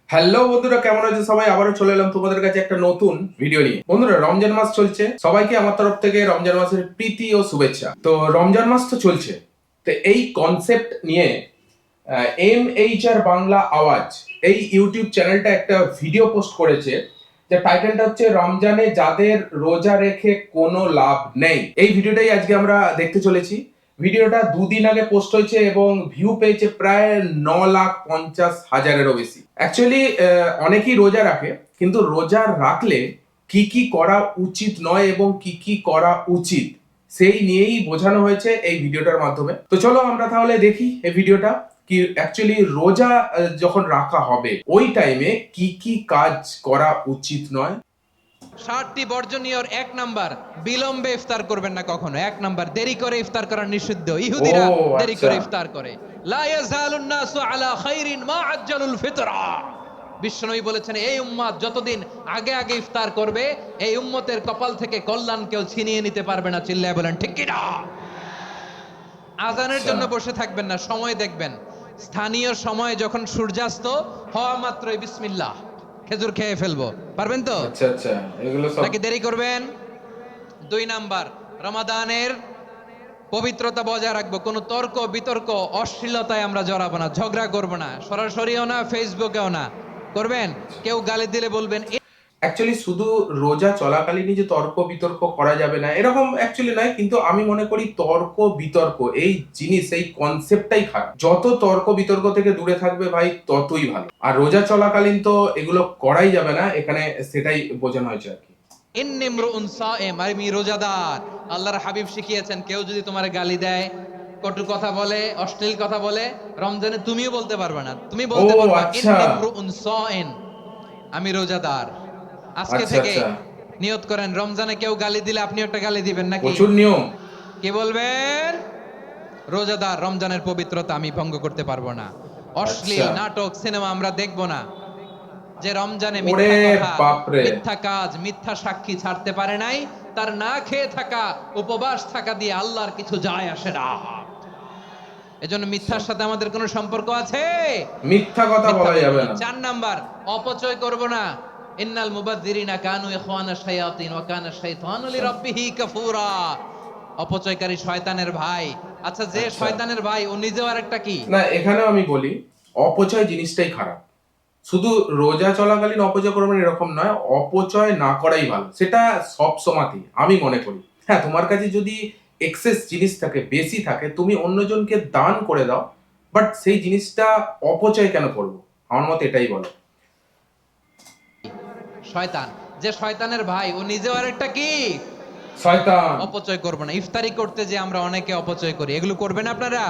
Hello বন্ধুরা, কেমন আছো সবাই? আবারও চলে এলাম তোমাদের কাছে একটা নতুন ভিডিও নিয়ে। বন্ধুরা, রমজান মাস চলছে, সবাইকে আমার তরফ থেকে রমজান মাসের প্রীতি ও শুভেচ্ছা। তো রমজান মাস তো চলছে, তো এই কনসেপ্ট নিয়ে MHR বাংলা আওয়াজ এই ইউটিউব চ্যানেলটা একটা ভিডিও পোস্ট করেছে, যে টাইটেলটা হচ্ছে রমজানে যাদের রোজা রেখে কোনো লাভ নেই। এই ভিডিওটাই আজকে আমরা দেখতে চলেছি। ভিডিওটা দুদিন আগে পোস্ট হয়েছে এবং ভিউ পেয়েছে প্রায় 9,50,000-এরও বেশি। অ্যাকচুয়ালি অনেকেই রোজা রাখে, কিন্তু রোজা রাখলে কি কি করা উচিত নয় এবং কি কি করা উচিত সেই নিয়েই বোঝানো হয়েছে এই ভিডিওটার মাধ্যমে। তো চলো আমরা তাহলে দেখি এই ভিডিওটা, কি অ্যাকচুয়ালি রোজা যখন রাখা হবে ওই টাইমে কি কি কাজ করা উচিত নয়। 60টি বর্জনীয়র 1 নাম্বার, বিলম্বে ইফতার করবেন না কখনো। 1 নাম্বার, দেরি করে ইফতার করা নিষিদ্ধ। ও ইহুদিরা দেরি আচ্ছা। করে ইফতার করে। লা ইয়াজালুন নাসু আলা খাইরিন মা আজ্জালুল ফিতরা। বিশ্বনবী বলেছেন, এই উম্মত যতদিন আগে আগে ইফতার করবে, এই উম্মতের কপাল থেকে কল্যাণ কেউ ছিনিয়ে নিতে পারবে না। চিল্লায় বলেন ঠিক কি না? আজানের আচ্ছা জন্য বসে থাকবেন না, সময় দেখবেন। স্থানীয় সময় যখন সূর্যাস্ত হওয়া মাত্রই বিসমিল্লাহ, খেজুর খেয়ে ফেলবো। পারবেন তো? আচ্ছা আচ্ছা, এগুলো সব নাকি দেরি করবেন? 2 নাম্বার, রমাদানের পবিত্রতা বজায় রাখবো। কোনো তর্ক বিতর্ক অশ্লীলতায় আমরা জড়াবো না, ঝগড়া করবো না, সরাসরিও না, ফেসবুকেও না। করবেন? কেউ গালি দিলে বলবেন অ্যাকচুয়ালি শুধু রোজা চলাকালীনই যে তর্ক বিতর্ক করা যাবে না এরকম অ্যাকচুয়ালি নয়, কিন্তু আমি মনে করি তর্ক বিতর্ক এই জিনিস, এই কনসেপ্টটাই খারাপ। যত তর্ক বিতর্ক থেকে দূরে থাকবে ভাই ততই ভালো। আর রোজা চলাকালীন তো এগুলো করাই যাবে না, এখানে সেটাই বোঝানো হয়েছে আর কি। ইন্নিমরুউন সায়েম, আমি রোজাদার। আল্লাহর হাবিব শিখিয়েছেন, কেউ যদি তোমার গালি দেয়, কটু কথা বলে, অশ্লীল কথা বলে, রমজানে তুমিও বলতে পারবে না। তুমি ও বলতে পারবা আচ্ছা ইন্নিমরুউন সায়েম, আমি রোজাদার। আজকে আচ্ছা থেকে আচ্ছা, নিয়ত করেন, রমজানে কেউ গালি দিলে আপনি একটা গালি দিবেন নাকি? প্রচুর নিয়ম। কি বলবেন? রোজাদার, রমজানের পবিত্রতা আমি ভঙ্গ করতে পারবো না। আচ্ছা, অশ্লীল নাটক সিনেমা আমরা দেখবো না। যে রমজানে ওরে মিথ্যা কথা, বাপরে। মিথ্যা কাজ, মিথ্যা সাক্ষী ছাড়তে পারে নাই, তার না খেয়ে থাকা, উপবাস থাকা দিয়ে আল্লাহর কিছু যায় আসে না। এজন্য মিথ্যার সাথে আমাদের কোনো সম্পর্ক আছে? মিথ্যা কথা মিথ্যা বলা বলবো যাবে না। না। 4 নাম্বার, অপচয় করব না। ইন্নাল মুবাযযিরিনা কানু ইখওয়ানা শায়াতিন ওয়া কানা শাইতানু লিরাব্বিহি কাফুরা। অপচয়কারী শয়তানের ভাই। আচ্ছা, যে আচ্ছা, শয়তানের ভাই ও নিজেও আরেকটা কি? না এখানেও আমি বলি অপচয় জিনিসটাই খারাপ। শুধু রোজা চলাকালীন অপচয় করবেন এরকম নয়, অপচয় না করাই ভালো। সেটা সব সময়তেই আমি মনে করি। হ্যাঁ, তোমার কাছে যদি এক্সেস জিনিস থাকে, বেশি থাকে, তুমি অন্যজনকে দান করে দাও, বাট সেই জিনিসটা অপচয় কেন করবো? আমার মতে এটাই বলে। শয়তান। যে শয়তানের ভাই ও নিজেও আরেকটা কি? শয়তান। অপচয় করব না। ইফতারি করতে যে আমরা অনেকে অপচয় করি, এগুলো করবেন আপনারা?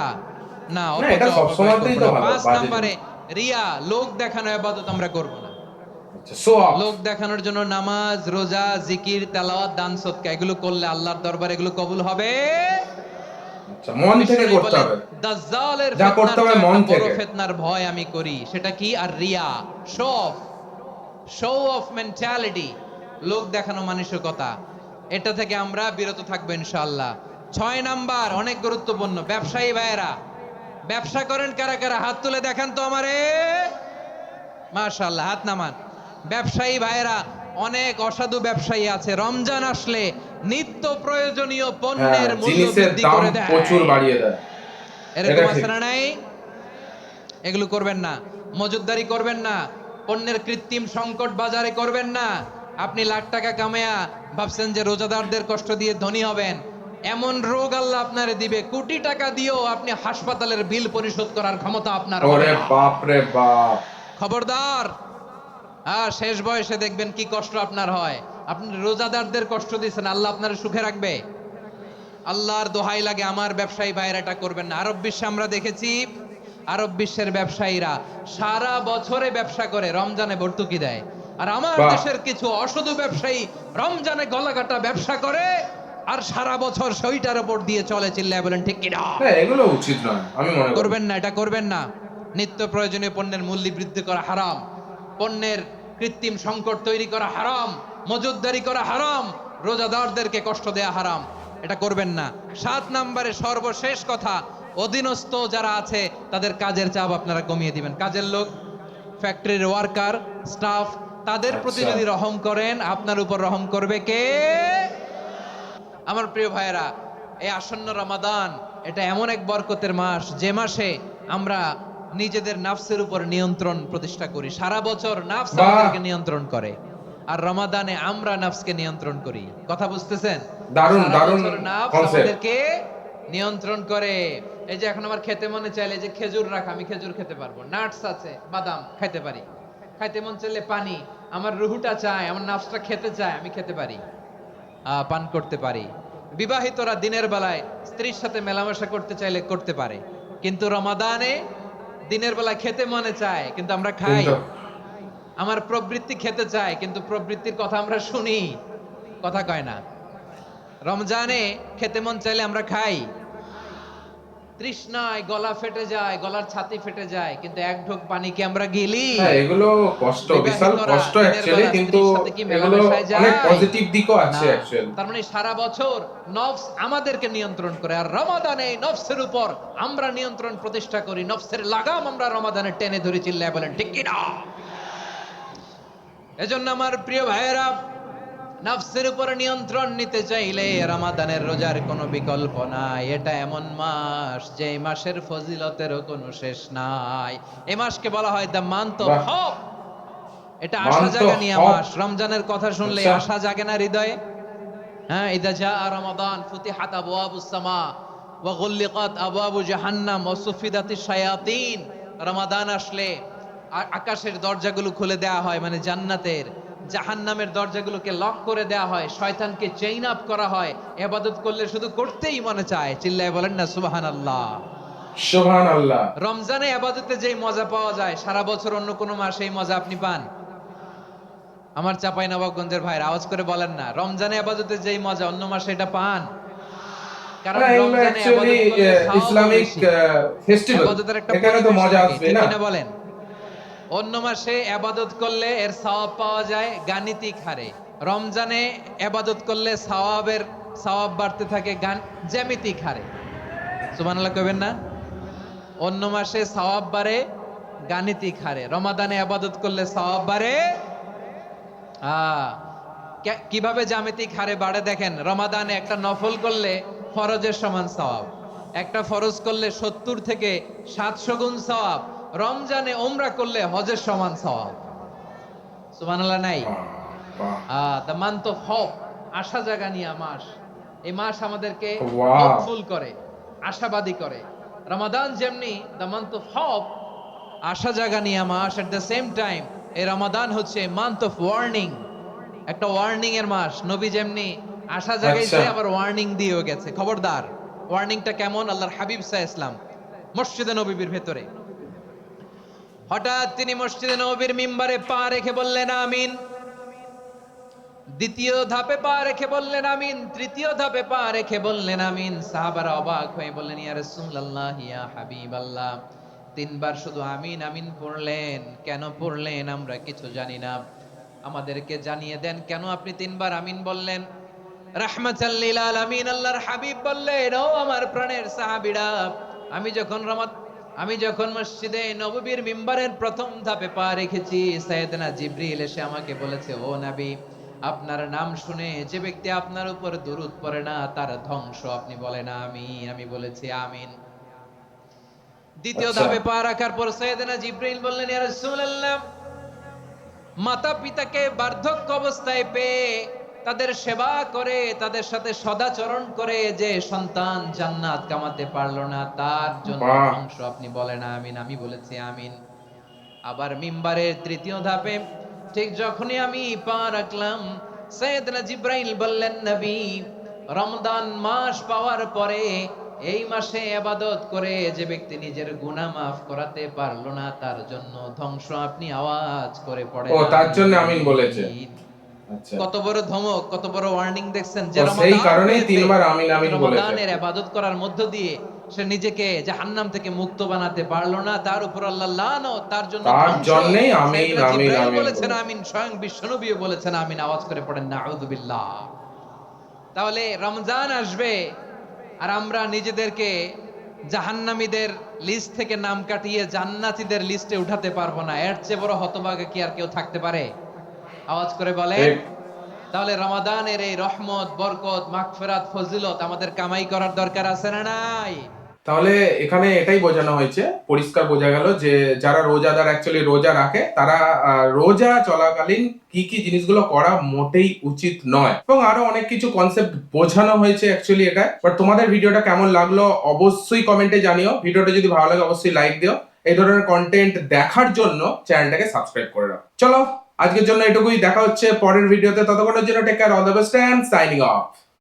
না, না, এটা অপচয় সব অপব্যয় সময়তেই করব তো না। ভালো, 5 বাজে নম্বরে, জিনিস। রিয়া, লোক দেখানো ইবাদত আমরা করব না। আচ্ছা, শো অফ। লোক দেখানোর জন্য নামাজ, রোজা, জিকির, তেলাওয়াত, দান সদকা এগুলো করলে আল্লাহর দরবারে এগুলো কবুল হবে? আচ্ছা, মন থেকে বিশ্বনবী করতে বলেন, হবে। দাজ্জালের যা করতে ফিতনার হবে চেয়ে মন একটা বড় থেকে। ফিতনার ভয় আমি করি। সেটা কি? আর রিয়া, show off. Show off mentality, লোক দেখানো মানসিকতা, এটা থেকে আমরা বিরত থাকবো ইনশাআল্লাহ। 6 নাম্বার, অনেক গুরুত্বপূর্ণ, ব্যবসায়ী ভাইয়েরা, ব্যবসা করেন কারা কারা? হাত তুলে দেখান তো আমারে। মাশাআল্লাহ, হাত নামান। ব্যবসায়ী ভাইয়েরা, অনেক অসাধু ব্যবসায়ী আছে, রমজান আসলে নিত্য প্রয়োজনীয় হ্যাঁ, পণ্যের মূল্য জিনিসের বৃদ্ধি দাম করে দেয়। প্রচুর বাড়িয়ে দেয়। এরকম এটা আছে ঠিক। না নাই? এগুলো করবেন না। মজুদদারি করবেন না। পণ্যের কৃত্রিম সংকট বাজারে করবেন না। আপনি লাখ টাকা কামায়া ভাবছেন যে রোজাদারদের কষ্ট দিয়ে ধনী হবেন। এমন রোগ আল্লাহ আপনারে দিবে, কোটি টাকা দিয়েও আপনি হাসপাতালের বিল পরিশোধ করার ক্ষমতা আপনার হবে ওরে না। বাপ রে বাপ। খবরদার। শেষ বয়সে দেখবেন কি কষ্ট আপনার হয়। আপনি রোজাদারদের কষ্ট দিচ্ছেন, আল্লাহ আপনার সুখে রাখবে? আল্লাহর দোহাই লাগে, আমার ব্যবসায়ী ভাইয়েরা এটা করবেন না। আরব বিশ্বে আমরা দেখেছি, আরব বিশ্বের ব্যবসায়ীরা সারা বছরে ব্যবসা করে, রমজানে ভর্তুকি দেয়। আর আমার বাহ। দেশের কিছু অসাধু ব্যবসায়ী রমজানে গলাকাটা ব্যবসা করে আর সারা বছর সইটার উপর দিয়ে চলে। চিল্লায় বলেন ঠিক কিনা? না, এগুলো উচিত নয় আমি মনে করি। করবেন না, এটা করবেন না। নিত্য প্রয়োজনীয় পণ্যের মূল্য বৃদ্ধি করা হারাম, পণ্যের কৃত্রিম সংকট তৈরি করা হারাম, মজুদদারি করা হারাম, রোজাদারদেরকে কষ্ট দেয়া হারাম। এটা করবেন না। 7 নম্বরে সর্বশেষ কথা, অধীনস্থ যারা আছে তাদের কাজের চাপ আপনারা কমিয়ে দিবেন। কাজের লোক ফ্যাক্টরির ওয়ার্কার, স্টাফ, তাদের প্রতি আচ্ছা। যদি রহম করেন, আপনার উপর রহম করবে কে? আমার প্রিয় ভাইয়েরা, এই আসন্ন রমাদান এটা এমন এক বরকতের মাস যে মাসে আমরা নিজেদের নাফসের উপর নিয়ন্ত্রণ প্রতিষ্ঠা করি। সারা বছর নাফস বাহ, আমাদেরকে নিয়ন্ত্রণ করে, আর রমাদানে আমরা নাফসকে নিয়ন্ত্রণ করি। কথা বুঝতেছেন? দারুণ সারা দারুণ বছর নাফস কনসেপ্ট। আমাদেরকে নিয়ন্ত্রণ করে। এই যে এখন আমার খেতে মনে চাইলে যে খেজুর রাখ, আমি খেজুর খেতে পারবো, নাটস আছে, বাদাম খাইতে পারি। খাইতে মন চাইলে পানি, আমার রুহুটা চায়, আমার নাফসটা খেতে চায়, আমি খেতে পারি, পান করতে পারি। বিবাহিতরা দিনের বেলায় স্ত্রীর সাথে মেলামেশা করতে চাইলে করতে পারে, কিন্তু রমাদানে দিনের বেলায় খেতে মনে চায় কিন্তু আমরা খাই। কিন্তু আমার প্রবৃত্তি খেতে চায় কিন্তু প্রবৃত্তির কথা আমরা শুনি, কথা কয় না। রমজানে খেতে মন চাইলে আমরা খাই, তৃষ্ণায় গলা ফেটে যায়, গলার ছাতি ফেটে যায়, কিন্তু এক ঢোক পানি কি আমরা গিলি? হ্যাঁ, এগুলো কষ্ট, বিশাল বিবাহিতরা কষ্ট দিনের অ্যাকচুয়ালি, বেলা কিন্তু স্ত্রীর সাথে কি এগুলো মেলামেশায় অনেক যায়? পজিটিভ দিকও আছে না। অ্যাকচুয়ালি। তার মানে সারা বছর নফস আমাদেরকে নিয়ন্ত্রণ করে, আর রমাদানে এই নফসের উপর আমরা নিয়ন্ত্রণ প্রতিষ্ঠা করি। নফসের লাগাম আমরা রমাদানে টেনে ধরে, চিল্লায় বলেন ঠিক কি না? এজন্য আমার প্রিয় ভাইয়েরা, নফসের উপর নিয়ন্ত্রণ নিতে চাইলে রমাদানের রোজার কোনো বিকল্প নাই। এটা এমন মাস যে এই মাসের ফজিলতেরও কোনো শেষ নাই। এই মাসকে বলা হয় দ্য মান্থ অফ বাহ, হোপ। এটা আশা মান্থ জাগা অফ নিয়ে হপ। মাস। রমজানের কথা শুনলে আচ্ছা। আশা জাগে না হৃদয়ে? হ্যাঁ, ইদা জাআ রমাদান ফুতিহাত আবওয়াবুস সামা ওয়া গুল্লিকাত আবওয়াবু জাহান্নাম ওয়া সুফিদাতিশ শায়াতিন। রমাদান আসলে আকাশের দরজাগুলো খুলে দেয়া হয়, মানে জান্নাতের। জাহান্নামের দরজাগুলোকে লক করে দেয়া হয়, শয়তানকে চেইন আপ করা হয়। ইবাদত করলে শুধু করতেই মনে চায়, চিল্লায় বলেন না সুবহানাল্লাহ। সুবহানাল্লাহ। রমজানে ইবাদতে যেই মজা পাওয়া যায়, সারা বছর অন্য কোনো মাসে এই মজা আপনি পান? আমার চাপাই নবাবগঞ্জের ভাইরা আওয়াজ করে বলেন না, রমজানে আবাদতে যেই মজা অন্য মাসে এটা পান? কারণ হ্যাঁ, এগুলো রমজানে অ্যাকচুয়ালি আবাদত করলে সওয়াবও ইসলামিক বেশি, ফেস্টিভ্যাল, আবাদতের একটা এখানে তো পরিবেশ মজা থাকে, আসবে ঠিক না? কিনা বলেন? অন্য মাসে আবাদত করলে এর সওয়াব পাওয়া যায় গাণিতিক হারে, রমজানে আবাদত করলে সওয়াব বাড়তে থাকে জ্যামিতিক হারে। সুবহানাল্লাহ কইবেন না? অন্য মাসে সওয়াব বাড়ে গাণিতিক হারে, রমাদানে আবাদত করলে সওয়াব বাড়ে কিভাবে জ্যামিতিক হারে বাড়ে দেখেন। রমাদানে একটা নফল করলে ফরজের সমান সওয়াব, একটা ফরজ করলে 70 থেকে 700 গুণ সওয়াব, রমজানে ওমরা করলে হজের সমান সওয়াব। সুবহানাল্লাহ নাই? বাহ, বাহ, দ্য মান্থ অফ হোপ, আশা জাগানিয়া মাস। এই মাস আমাদেরকে ওয়াও। হোপফুল করে, আশাবাদী করে। রমাদান যেমনি দ্য মান্থ অফ হোপ, আশা জাগানিয়া মাস, এট দ্য সেম টাইম এই রমাদান হচ্ছে মান্থ অফ ওয়ার্নিং, একটা ওয়ার্নিং এর মাস। নবী যেমনি আশা জাগাইছে, আচ্ছা। আবার ওয়ার্নিং দিয়েও গেছে, খবরদার। ওয়ার্নিংটা কেমন? আল্লাহর হাবিব সাল্লাল্লাহু আলাইহি ওয়াসাল্লাম মসজিদে নববীর ভেতরে হঠাৎ তিনি মসজিদে নববীর মিম্বারে পা রেখে বললেন আমিন। দ্বিতীয় ধাপে পা রেখে বললেন আমিন, তৃতীয় ধাপে পা রেখে বললেন আমিন। সাহাবারা অবাক হয়ে বললেন ইয়া রাসূলুল্লাহ, ইয়া হাবিবাল্লাহ, তিনবার শুধু আমিন আমিন পড়লেন, কেন পড়লেন আমরা কিছু জানি না, আমাদেরকে জানিয়ে দেন কেন আপনি তিনবার আমিন বললেন। রাহমাতাল লিল আলামিন আল্লাহর হাবিব বললেন, ও আমার প্রাণের সাহাবীরা, আমি যখন মসজিদে নববীর মিম্বারের প্রথম ধাপে পা রেখেছি, সাইয়েদনা জিবরিল এসে আমাকে বলেছে, ও নবী, আপনার নাম শুনে যে ব্যক্তি আপনার উপর দুরূদ পড়ে না তার ধ্বংস। আপনি বলেন আমিন। আমি বলেছি আমিন। দ্বিতীয় আচ্ছা। ধাপে পা রাখার পর সাইয়েদনা জিবরিল বললেন, ইয়া রাসূলুল্লাহ, মাতা পিতাকে বার্ধক্য অবস্থায় পেয়ে তাদের সেবা করে, তাদের সাথে সদাচরণ করে যে সন্তান জান্নাত কামাতে পারলো না, তার জন্য বাহ। ধ্বংস। আপনি বলেন আমিন। আমি বলেছি আমিন। আবার মিম্বারের তৃতীয় ধাপে ঠিক যখনই আমি পা রাখলাম, সাইয়েদনা জিবরাইল বললেন, নবী, রমজান মাস পাওয়ার পরে এই মাসে ইবাদত করে যে ব্যক্তি নিজের গুনাহ মাফ করাতে পারলো না, তার জন্য ধ্বংস। আপনি আওয়াজ করে পড়েন ও, তার জন্য আমিন আমিন। বলেছে। আচ্ছা। কত বড় ধমক, কত বড় ওয়ার্নিং দেখছেন। যে তো সেই রমাদান কারণেই পেয়েছে, তিনবার আমিন আমিন বলেছে। রমাদানের ইবাদত করার মধ্য দিয়ে সে নিজেকে জাহান্নাম থেকে মুক্ত বানাতে পারলো না, তার উপর আল্লাহ লানত, তার জন্য তার ধ্বংস। জন্যই আমিন সাইয়েদনা আমিন জিবরাইল আমিন বলেছেন বলেছে। আমিন, স্বয়ং বিশ্বনবীও বলেছেন আমিন। আওয়াজ করে পড়েন নাউযু বিল্লাহ। তাহলে রমজান আসবে আর আমরা নিজেদেরকে জাহান্নামীদের লিস্ট থেকে নাম কাটিয়ে জান্নাতীদের লিস্টে উঠাতে পারবো না, এর চেয়ে বড় হতভাগা কি আর কেউ থাকতে পারে? আওয়াজ করে বলেন। ঠিক। তাহলে রমাদানের এই রহমত, বরকত, মাগফিরাত, ফজিলত আমাদের কামাই করার দরকার আছে না নাই? তাহলে এখানে এটাই বোঝানো হয়েছে, পরিষ্কার বোঝা গেল যে যারা রোজাদার অ্যাকচুয়ালি রোজা রাখে তারা রোজা চলাকালীন কি কি জিনিসগুলো করা মোটেই উচিত নয়, এবং আরো অনেক কিছু কনসেপ্ট বোঝানো হয়েছে অ্যাকচুয়ালি এটা। বাট তোমাদের ভিডিওটা কেমন লাগলো অবশ্যই কমেন্টে জানিও। ভিডিওটা যদি ভালো লাগে অবশ্যই লাইক দিও। এই ধরনের কন্টেন্ট দেখার জন্য চ্যানেলটাকে সাবস্ক্রাইব করে দাও। চলো আজকের জন্য এটুকুই, দেখা হচ্ছে পরের ভিডিওতে। ততক্ষণের জন্য take care, all the best and signing of.